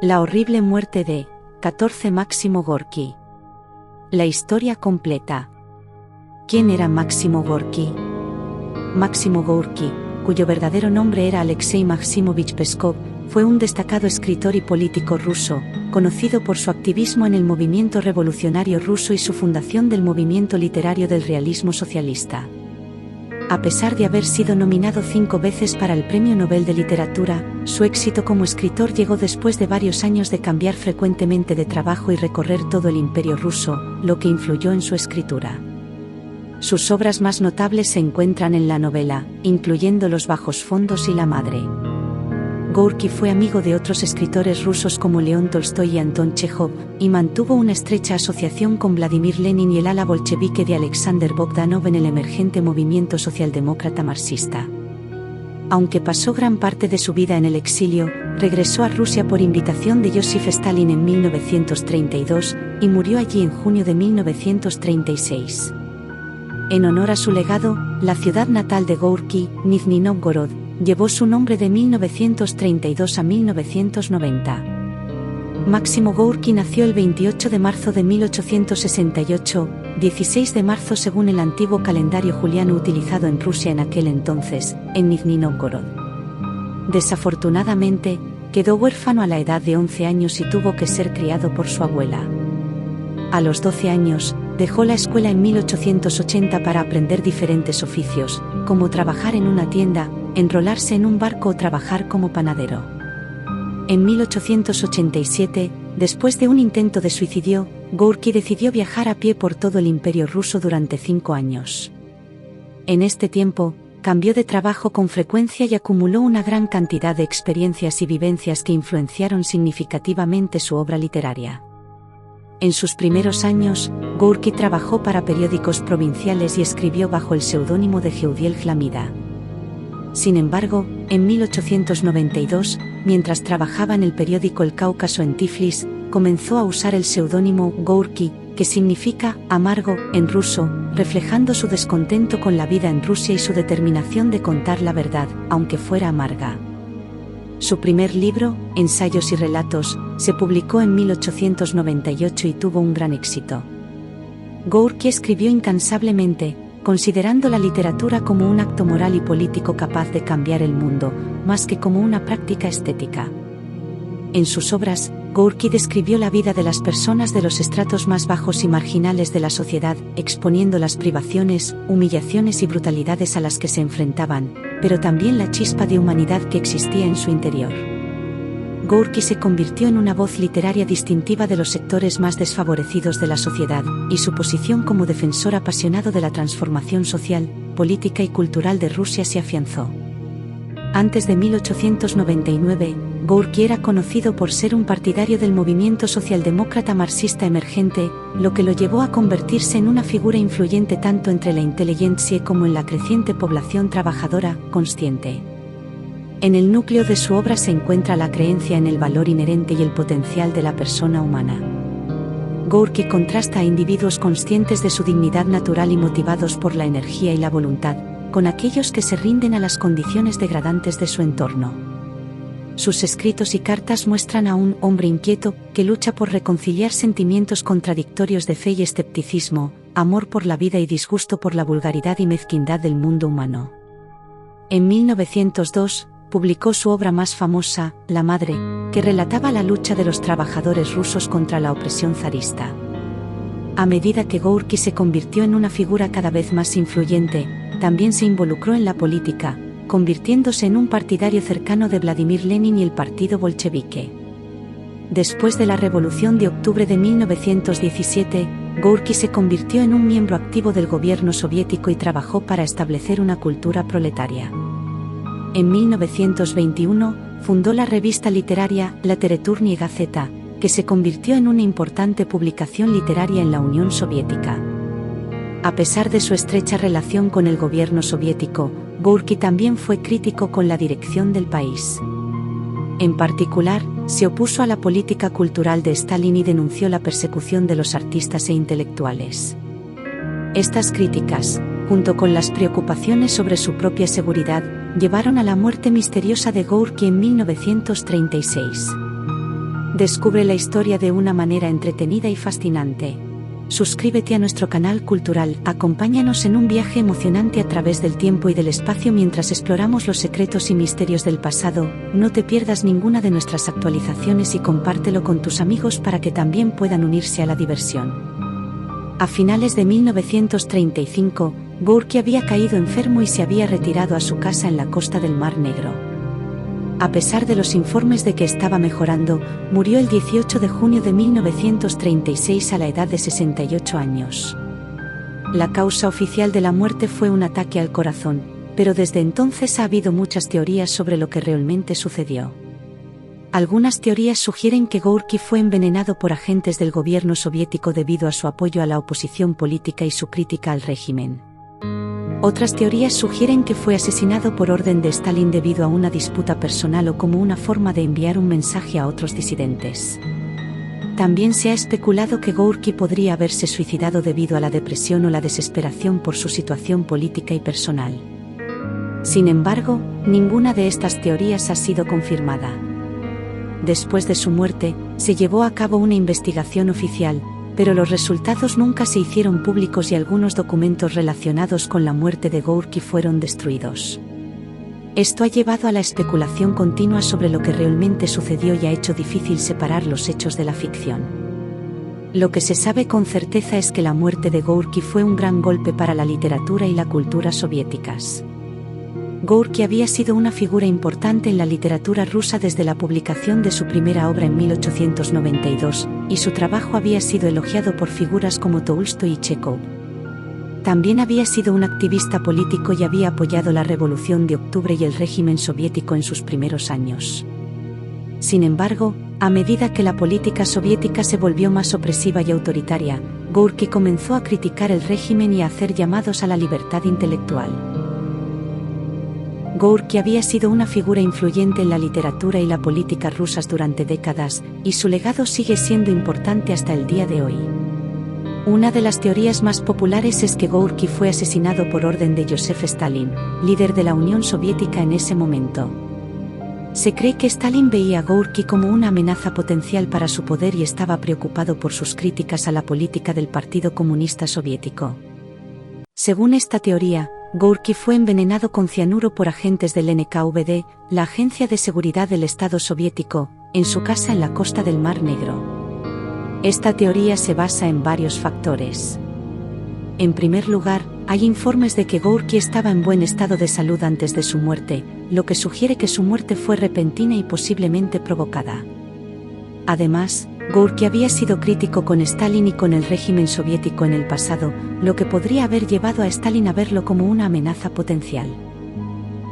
La horrible muerte de 14 Máximo Gorki. La historia completa. ¿Quién era Máximo Gorki? Máximo Gorki, cuyo verdadero nombre era Alexei Maximovich Peskov, fue un destacado escritor y político ruso, conocido por su activismo en el movimiento revolucionario ruso y su fundación del movimiento literario del realismo socialista. A pesar de haber sido nominado 5 veces para el Premio Nobel de Literatura, su éxito como escritor llegó después de varios años de cambiar frecuentemente de trabajo y recorrer todo el imperio ruso, lo que influyó en su escritura. Sus obras más notables se encuentran en la novela, incluyendo Los bajos fondos y La madre. Gorki fue amigo de otros escritores rusos como León Tolstoy y Anton Chejov, y mantuvo una estrecha asociación con Vladimir Lenin y el ala bolchevique de Alexander Bogdanov en el emergente movimiento socialdemócrata marxista. Aunque pasó gran parte de su vida en el exilio, regresó a Rusia por invitación de Joseph Stalin en 1932, y murió allí en junio de 1936. En honor a su legado, la ciudad natal de Gorki, Nizhny Novgorod, llevó su nombre de 1932 a 1990. Máximo Gorki nació el 28 de marzo de 1868, 16 de marzo según el antiguo calendario juliano utilizado en Rusia en aquel entonces, en Nizhny Novgorod. Desafortunadamente, quedó huérfano a la edad de 11 años y tuvo que ser criado por su abuela. A los 12 años, dejó la escuela en 1880 para aprender diferentes oficios, como trabajar en una tienda, enrolarse en un barco o trabajar como panadero. En 1887, después de un intento de suicidio, Gorki decidió viajar a pie por todo el imperio ruso durante 5 años. En este tiempo, cambió de trabajo con frecuencia y acumuló una gran cantidad de experiencias y vivencias que influenciaron significativamente su obra literaria. En sus primeros años, Gorki trabajó para periódicos provinciales y escribió bajo el seudónimo de Geudiel Hlamida. Sin embargo, en 1892, mientras trabajaba en el periódico El Cáucaso en Tiflis, comenzó a usar el seudónimo Gorki, que significa amargo en ruso, reflejando su descontento con la vida en Rusia y su determinación de contar la verdad, aunque fuera amarga. Su primer libro, Ensayos y relatos, se publicó en 1898 y tuvo un gran éxito. Gorki escribió incansablemente, considerando la literatura como un acto moral y político capaz de cambiar el mundo, más que como una práctica estética. En sus obras, Gorki describió la vida de las personas de los estratos más bajos y marginales de la sociedad, exponiendo las privaciones, humillaciones y brutalidades a las que se enfrentaban, pero también la chispa de humanidad que existía en su interior. Gorki se convirtió en una voz literaria distintiva de los sectores más desfavorecidos de la sociedad, y su posición como defensor apasionado de la transformación social, política y cultural de Rusia se afianzó. Antes de 1899, Gorki era conocido por ser un partidario del movimiento socialdemócrata marxista emergente, lo que lo llevó a convertirse en una figura influyente tanto entre la inteligencia como en la creciente población trabajadora, consciente. En el núcleo de su obra se encuentra la creencia en el valor inherente y el potencial de la persona humana. Gorki contrasta a individuos conscientes de su dignidad natural y motivados por la energía y la voluntad, con aquellos que se rinden a las condiciones degradantes de su entorno. Sus escritos y cartas muestran a un hombre inquieto que lucha por reconciliar sentimientos contradictorios de fe y escepticismo, amor por la vida y disgusto por la vulgaridad y mezquindad del mundo humano. En 1902, publicó su obra más famosa, La madre, que relataba la lucha de los trabajadores rusos contra la opresión zarista. A medida que Gorki se convirtió en una figura cada vez más influyente, también se involucró en la política, convirtiéndose en un partidario cercano de Vladimir Lenin y el partido bolchevique. Después de la Revolución de Octubre de 1917, Gorki se convirtió en un miembro activo del gobierno soviético y trabajó para establecer una cultura proletaria. En 1921, fundó la revista literaria La Tereturnie Gazeta, que se convirtió en una importante publicación literaria en la Unión Soviética. A pesar de su estrecha relación con el gobierno soviético, Gorki también fue crítico con la dirección del país. En particular, se opuso a la política cultural de Stalin y denunció la persecución de los artistas e intelectuales. Estas críticas, junto con las preocupaciones sobre su propia seguridad, llevaron a la muerte misteriosa de Gorki en 1936. Descubre la historia de una manera entretenida y fascinante. Suscríbete a nuestro canal cultural, acompáñanos en un viaje emocionante a través del tiempo y del espacio mientras exploramos los secretos y misterios del pasado. No te pierdas ninguna de nuestras actualizaciones y compártelo con tus amigos para que también puedan unirse a la diversión. A finales de 1935, Gorky había caído enfermo y se había retirado a su casa en la costa del Mar Negro. A pesar de los informes de que estaba mejorando, murió el 18 de junio de 1936 a la edad de 68 años. La causa oficial de la muerte fue un ataque al corazón, pero desde entonces ha habido muchas teorías sobre lo que realmente sucedió. Algunas teorías sugieren que Gorky fue envenenado por agentes del gobierno soviético debido a su apoyo a la oposición política y su crítica al régimen. Otras teorías sugieren que fue asesinado por orden de Stalin debido a una disputa personal o como una forma de enviar un mensaje a otros disidentes. También se ha especulado que Gorky podría haberse suicidado debido a la depresión o la desesperación por su situación política y personal. Sin embargo, ninguna de estas teorías ha sido confirmada. Después de su muerte, se llevó a cabo una investigación oficial, pero los resultados nunca se hicieron públicos y algunos documentos relacionados con la muerte de Gorky fueron destruidos. Esto ha llevado a la especulación continua sobre lo que realmente sucedió y ha hecho difícil separar los hechos de la ficción. Lo que se sabe con certeza es que la muerte de Gorky fue un gran golpe para la literatura y la cultura soviéticas. Gorky había sido una figura importante en la literatura rusa desde la publicación de su primera obra en 1892, y su trabajo había sido elogiado por figuras como Tolstói y Chekhov. También había sido un activista político y había apoyado la Revolución de Octubre y el régimen soviético en sus primeros años. Sin embargo, a medida que la política soviética se volvió más opresiva y autoritaria, Gorky comenzó a criticar el régimen y a hacer llamados a la libertad intelectual. Gorky había sido una figura influyente en la literatura y la política rusas durante décadas, y su legado sigue siendo importante hasta el día de hoy. Una de las teorías más populares es que Gorky fue asesinado por orden de Joseph Stalin, líder de la Unión Soviética en ese momento. Se cree que Stalin veía a Gorky como una amenaza potencial para su poder y estaba preocupado por sus críticas a la política del Partido Comunista Soviético. Según esta teoría, Gorky fue envenenado con cianuro por agentes del NKVD, la Agencia de Seguridad del Estado soviético, en su casa en la costa del Mar Negro. Esta teoría se basa en varios factores. En primer lugar, hay informes de que Gorky estaba en buen estado de salud antes de su muerte, lo que sugiere que su muerte fue repentina y posiblemente provocada. Además, Gorky había sido crítico con Stalin y con el régimen soviético en el pasado, lo que podría haber llevado a Stalin a verlo como una amenaza potencial.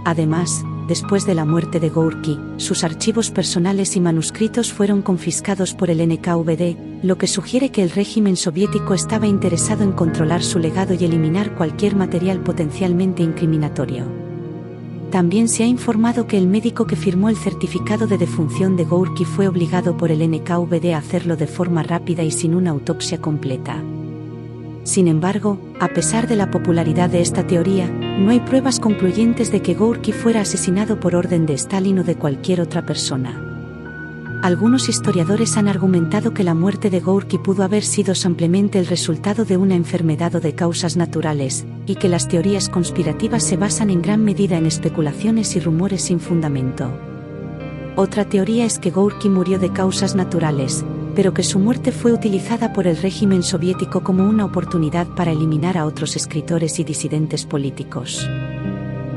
Además, después de la muerte de Gorky, sus archivos personales y manuscritos fueron confiscados por el NKVD, lo que sugiere que el régimen soviético estaba interesado en controlar su legado y eliminar cualquier material potencialmente incriminatorio. También se ha informado que el médico que firmó el certificado de defunción de Gorky fue obligado por el NKVD a hacerlo de forma rápida y sin una autopsia completa. Sin embargo, a pesar de la popularidad de esta teoría, no hay pruebas concluyentes de que Gorky fuera asesinado por orden de Stalin o de cualquier otra persona. Algunos historiadores han argumentado que la muerte de Gorky pudo haber sido simplemente el resultado de una enfermedad o de causas naturales, y que las teorías conspirativas se basan en gran medida en especulaciones y rumores sin fundamento. Otra teoría es que Gorky murió de causas naturales, pero que su muerte fue utilizada por el régimen soviético como una oportunidad para eliminar a otros escritores y disidentes políticos.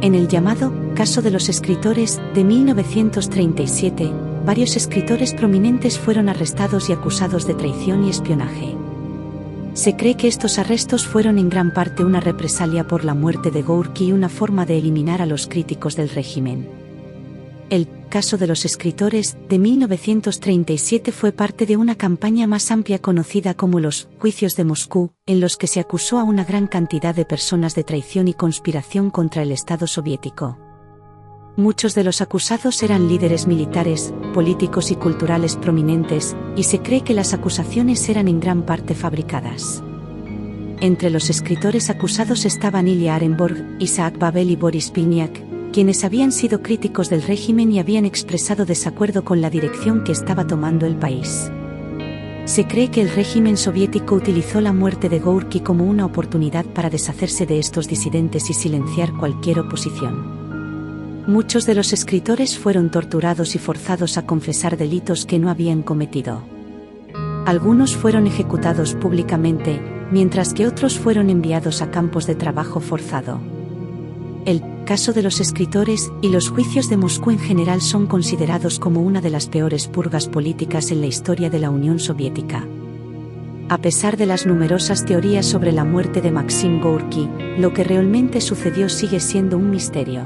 En el llamado caso de los escritores de 1937, varios escritores prominentes fueron arrestados y acusados de traición y espionaje. Se cree que estos arrestos fueron en gran parte una represalia por la muerte de Gorky y una forma de eliminar a los críticos del régimen. El caso de los escritores de 1937 fue parte de una campaña más amplia conocida como los Juicios de Moscú, en los que se acusó a una gran cantidad de personas de traición y conspiración contra el Estado soviético. Muchos de los acusados eran líderes militares, políticos y culturales prominentes, y se cree que las acusaciones eran en gran parte fabricadas. Entre los escritores acusados estaban Ilya Arenborg, Isaac Babel y Boris Pilniak, quienes habían sido críticos del régimen y habían expresado desacuerdo con la dirección que estaba tomando el país. Se cree que el régimen soviético utilizó la muerte de Gorki como una oportunidad para deshacerse de estos disidentes y silenciar cualquier oposición. Muchos de los escritores fueron torturados y forzados a confesar delitos que no habían cometido. Algunos fueron ejecutados públicamente, mientras que otros fueron enviados a campos de trabajo forzado. El caso de los escritores y los juicios de Moscú en general son considerados como una de las peores purgas políticas en la historia de la Unión Soviética. A pesar de las numerosas teorías sobre la muerte de Maxim Gorki, lo que realmente sucedió sigue siendo un misterio.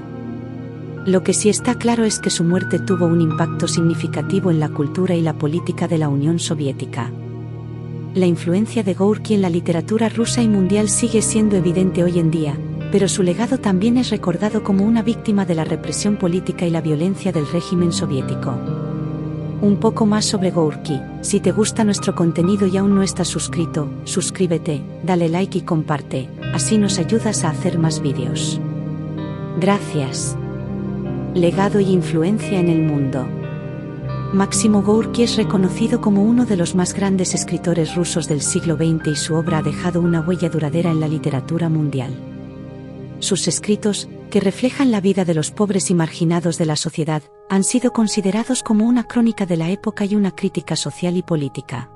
Lo que sí está claro es que su muerte tuvo un impacto significativo en la cultura y la política de la Unión Soviética. La influencia de Gorki en la literatura rusa y mundial sigue siendo evidente hoy en día, pero su legado también es recordado como una víctima de la represión política y la violencia del régimen soviético. Un poco más sobre Gorki. Si te gusta nuestro contenido y aún no estás suscrito, suscríbete, dale like y comparte, así nos ayudas a hacer más vídeos. Gracias. Legado y influencia en el mundo. Máximo Gorki es reconocido como uno de los más grandes escritores rusos del siglo XX y su obra ha dejado una huella duradera en la literatura mundial. Sus escritos, que reflejan la vida de los pobres y marginados de la sociedad, han sido considerados como una crónica de la época y una crítica social y política.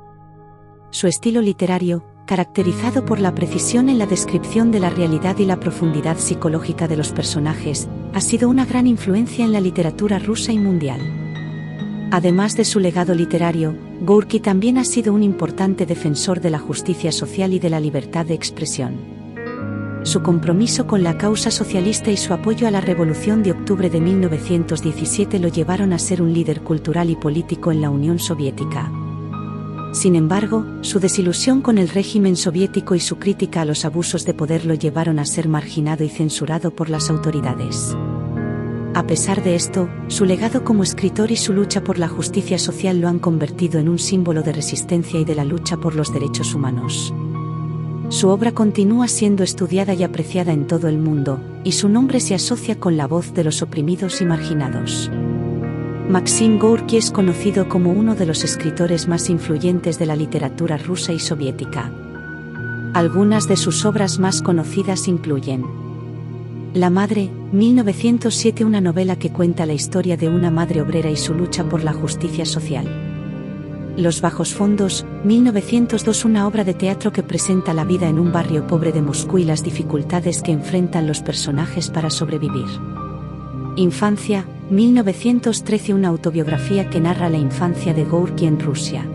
Su estilo literario, caracterizado por la precisión en la descripción de la realidad y la profundidad psicológica de los personajes, ha sido una gran influencia en la literatura rusa y mundial. Además de su legado literario, Gorki también ha sido un importante defensor de la justicia social y de la libertad de expresión. Su compromiso con la causa socialista y su apoyo a la Revolución de Octubre de 1917 lo llevaron a ser un líder cultural y político en la Unión Soviética. Sin embargo, su desilusión con el régimen soviético y su crítica a los abusos de poder lo llevaron a ser marginado y censurado por las autoridades. A pesar de esto, su legado como escritor y su lucha por la justicia social lo han convertido en un símbolo de resistencia y de la lucha por los derechos humanos. Su obra continúa siendo estudiada y apreciada en todo el mundo, y su nombre se asocia con la voz de los oprimidos y marginados. Maxim Gorki es conocido como uno de los escritores más influyentes de la literatura rusa y soviética. Algunas de sus obras más conocidas incluyen La madre, 1907, una novela que cuenta la historia de una madre obrera y su lucha por la justicia social. Los bajos fondos, 1902, una obra de teatro que presenta la vida en un barrio pobre de Moscú y las dificultades que enfrentan los personajes para sobrevivir. Infancia, 1913, una autobiografía que narra la infancia de Gorki en Rusia.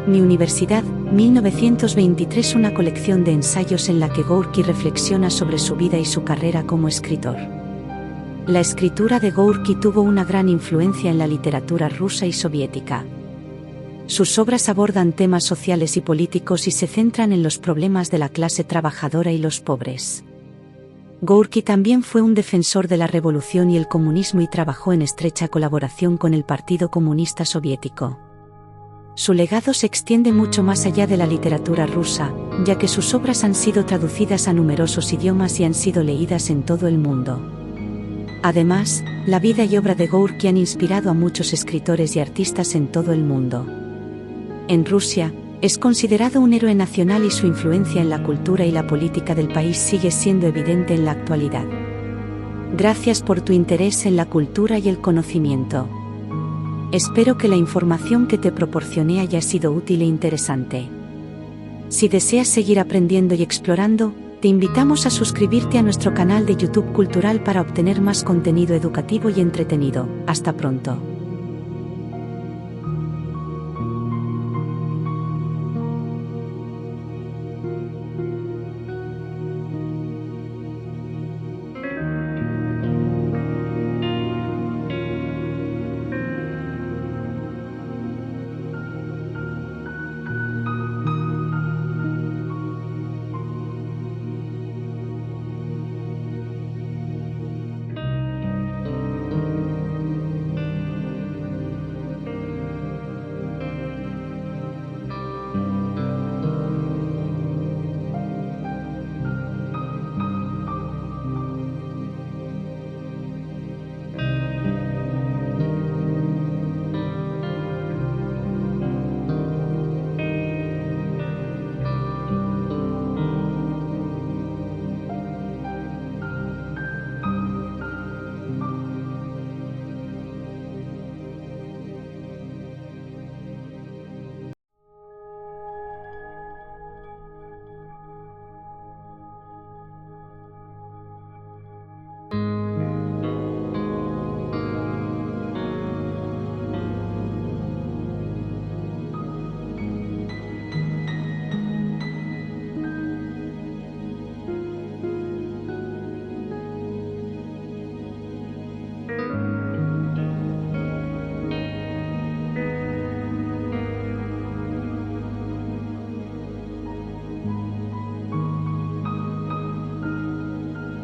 Mi universidad, 1923, una colección de ensayos en la que Gorki reflexiona sobre su vida y su carrera como escritor. La escritura de Gorki tuvo una gran influencia en la literatura rusa y soviética. Sus obras abordan temas sociales y políticos y se centran en los problemas de la clase trabajadora y los pobres. Gorki también fue un defensor de la revolución y el comunismo y trabajó en estrecha colaboración con el Partido Comunista Soviético. Su legado se extiende mucho más allá de la literatura rusa, ya que sus obras han sido traducidas a numerosos idiomas y han sido leídas en todo el mundo. Además, la vida y obra de Gorki han inspirado a muchos escritores y artistas en todo el mundo. En Rusia, es considerado un héroe nacional y su influencia en la cultura y la política del país sigue siendo evidente en la actualidad. Gracias por tu interés en la cultura y el conocimiento. Espero que la información que te proporcioné haya sido útil e interesante. Si deseas seguir aprendiendo y explorando, te invitamos a suscribirte a nuestro canal de YouTube Cultural para obtener más contenido educativo y entretenido. Hasta pronto.